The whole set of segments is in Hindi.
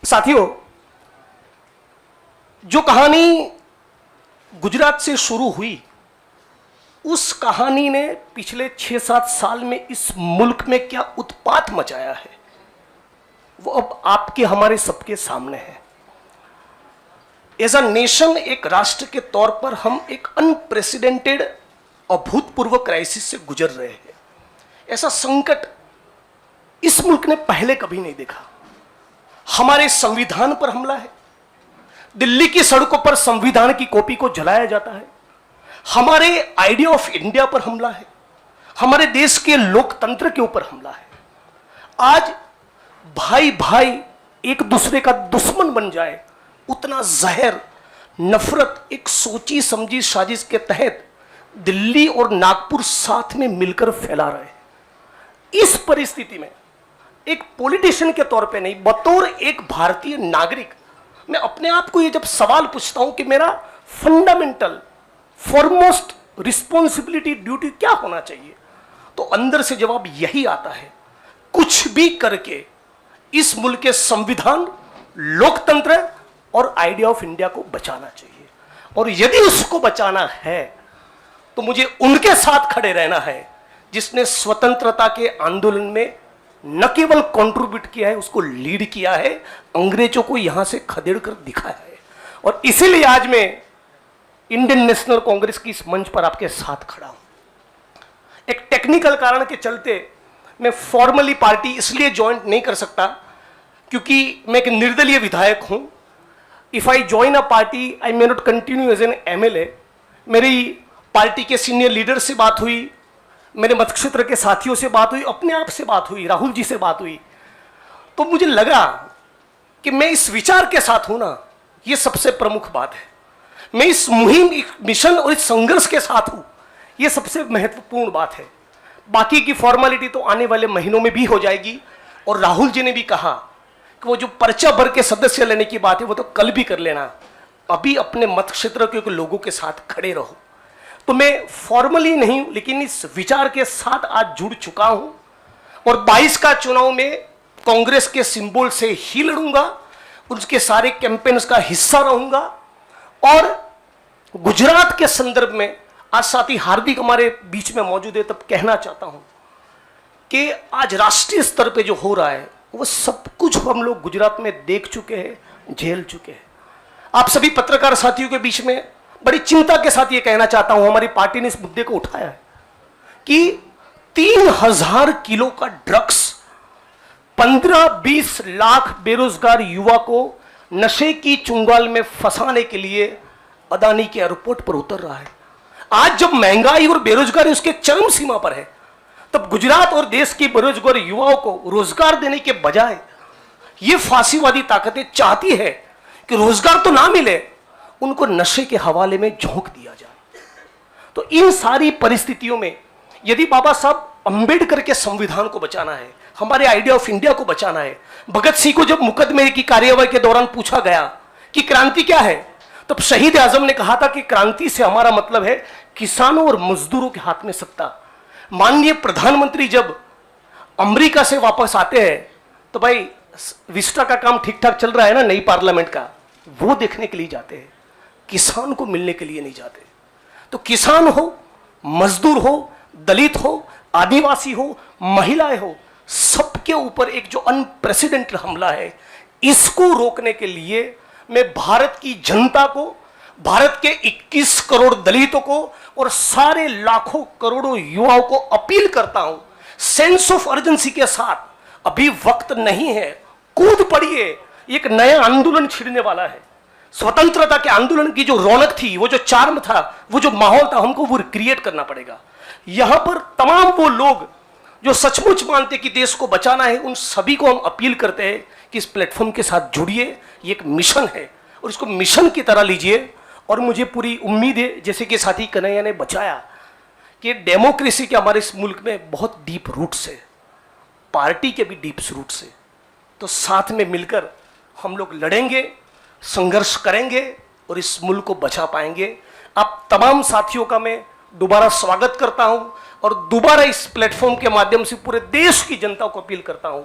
साथियों, जो कहानी गुजरात से शुरू हुई, उस कहानी ने पिछले 6-7 साल में इस मुल्क में क्या उत्पात मचाया है, वो अब आपके हमारे सबके सामने है। एज अ नेशन, एक राष्ट्र के तौर पर हम एक अनप्रेसिडेंटेड, अभूतपूर्व क्राइसिस से गुजर रहे हैं। ऐसा संकट इस मुल्क ने पहले कभी नहीं देखा। हमारे संविधान पर हमला है, दिल्ली की सड़कों पर संविधान की कॉपी को जलाया जाता है, हमारे आइडिया ऑफ इंडिया पर हमला है, हमारे देश के लोकतंत्र के ऊपर हमला है। आज भाई भाई एक दूसरे का दुश्मन बन जाए, उतना जहर, नफरत एक सोची समझी साजिश के तहत दिल्ली और नागपुर साथ में मिलकर फैला रहे हैं। इस परिस्थिति में एक पॉलिटिशियन के तौर पे नहीं, बतौर एक भारतीय नागरिक, मैं अपने आप को ये जब सवाल पूछता हूं कि मेरा फंडामेंटल फॉरमोस्ट रिस्पॉन्सिबिलिटी, ड्यूटी क्या होना चाहिए, तो अंदर से जवाब यही आता है, कुछ भी करके इस मुल्क के संविधान, लोकतंत्र और आइडिया ऑफ इंडिया को बचाना चाहिए। और यदि उसको बचाना है तो मुझे उनके साथ खड़े रहना है जिसने स्वतंत्रता के आंदोलन में न केवल कंट्रीब्यूट किया है, उसको लीड किया है, अंग्रेजों को यहां से खदेड़ कर दिखाया है। और इसीलिए आज मैं इंडियन नेशनल कांग्रेस की इस मंच पर आपके साथ खड़ा हूं। एक टेक्निकल कारण के चलते मैं फॉर्मली पार्टी इसलिए ज्वाइन नहीं कर सकता क्योंकि मैं एक निर्दलीय विधायक हूं। If I join a party, I may not continue as an MLA. मेरी पार्टी के सीनियर लीडर से बात हुई, मेरे मतक्षेत्र के साथियों से बात हुई, अपने आप से बात हुई, राहुल जी से बात हुई, तो मुझे लगा कि मैं इस विचार के साथ हूं ना, यह सबसे प्रमुख बात है। मैं इस मुहिम, मिशन और इस संघर्ष के साथ हूं, यह सबसे महत्वपूर्ण बात है। बाकी की फॉर्मेलिटी तो आने वाले महीनों में भी हो जाएगी। और राहुल जी ने भी कहा कि वो जो पर्चा भर के सदस्य लेने की बात है वो तो कल भी कर लेना, अभी अपने मतक्षेत्र के लोगों के साथ खड़े रहो। तो मैं फॉर्मली नहीं, लेकिन इस विचार के साथ आज जुड़ चुका हूं और 22 का चुनाव में कांग्रेस के सिंबल से ही लड़ूंगा, उसके सारे कैंपेन्स का हिस्सा रहूंगा। और गुजरात के संदर्भ में आज साथी हार्दिक हमारे बीच में मौजूद है, तब कहना चाहता हूं कि आज राष्ट्रीय स्तर पे जो हो रहा है वो सब कुछ हम लोग गुजरात में देख चुके हैं, झेल चुके हैं। आप सभी पत्रकार साथियों के बीच में बड़ी चिंता के साथ ये कहना चाहता हूं, हमारी पार्टी ने इस मुद्दे को उठाया है कि 3000 किलो का ड्रग्स 15-20 लाख बेरोजगार युवा को नशे की चुंगाल में फंसाने के लिए अदानी के एयरपोर्ट पर उतर रहा है। आज जब महंगाई और बेरोजगारी उसके चरम सीमा पर है, तब गुजरात और देश के बेरोजगार युवाओं को रोजगार देने के बजाय ये फांसीवादी ताकतें चाहती है कि रोजगार तो ना मिले, उनको नशे के हवाले में झोंक दिया जाए। तो इन सारी परिस्थितियों में यदि बाबा साहब अंबेडकर के संविधान को बचाना है, हमारे आइडिया ऑफ इंडिया को बचाना है, भगत सिंह को जब मुकदमे की कार्यवाही के दौरान पूछा गया कि क्रांति क्या है, तब शहीद आजम ने कहा था कि क्रांति से हमारा मतलब है किसानों और मजदूरों के हाथ में सत्ता। माननीय प्रधानमंत्री जब अमेरिका से वापस आते हैं तो भाई विस्टा का काम ठीक ठाक चल रहा है ना, नई पार्लियामेंट का, वो देखने के लिए जाते हैं, किसान को मिलने के लिए नहीं जाते। तो किसान हो, मजदूर हो, दलित हो, आदिवासी हो, महिलाएं हो, सबके ऊपर एक जो अनप्रेसिडेंटेड हमला है, इसको रोकने के लिए मैं भारत की जनता को, भारत के 21 करोड़ दलितों को और सारे लाखों करोड़ों युवाओं को अपील करता हूं, सेंस ऑफ अर्जेंसी के साथ, अभी वक्त नहीं है, कूद पड़िए, एक नया आंदोलन छिड़ने वाला है। स्वतंत्रता के आंदोलन की जो रौनक थी, वो जो चार्म था, वो जो माहौल था, हमको वो क्रिएट करना पड़ेगा। यहां पर तमाम वो लोग जो सचमुच मानते कि देश को बचाना है, उन सभी को हम अपील करते हैं कि इस प्लेटफॉर्म के साथ जुड़िए। ये एक मिशन है और इसको मिशन की तरह लीजिए। और मुझे पूरी उम्मीद है, जैसे कि साथी कन्हैया ने बचाया, कि डेमोक्रेसी के हमारे इस मुल्क में बहुत डीप रूट्स है, पार्टी के भी डीप रूट्स है। तो साथ में मिलकर हम लोग लड़ेंगे, संघर्ष करेंगे और इस मुल्क को बचा पाएंगे। आप तमाम साथियों का मैं दोबारा स्वागत करता हूं और दोबारा इस प्लेटफॉर्म के माध्यम से पूरे देश की जनता को अपील करता हूं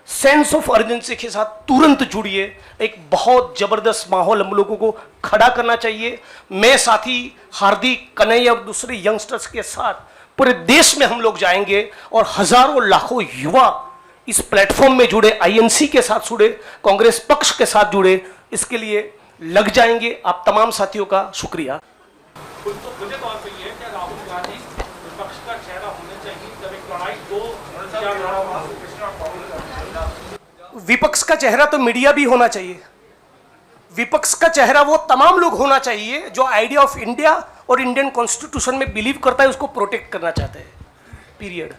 सेंस ऑफ अर्जेंसी के साथ तुरंत जुड़िए। एक बहुत जबरदस्त माहौल हम लोगों को खड़ा करना चाहिए। मैं साथी हार्दिक, कन्हैया और दूसरे यंगस्टर्स के साथ पूरे देश में हम लोग जाएंगे और हजारों लाखों युवा इस प्लेटफॉर्म में जुड़े, आईएनसी के साथ जुड़े, कांग्रेस पक्ष के साथ जुड़े, इसके लिए लग जाएंगे। आप तमाम साथियों का शुक्रिया। मुझे तौर पे ये है कि राहुल गांधी विपक्ष का चेहरा होना चाहिए जब एक लड़ाई दो विपक्ष का चेहरा तो मीडिया भी होना चाहिए। विपक्ष का चेहरा वो तमाम लोग होना चाहिए जो आइडिया ऑफ इंडिया और इंडियन कॉन्स्टिट्यूशन में बिलीव करता है, उसको प्रोटेक्ट करना चाहते हैं। पीरियड।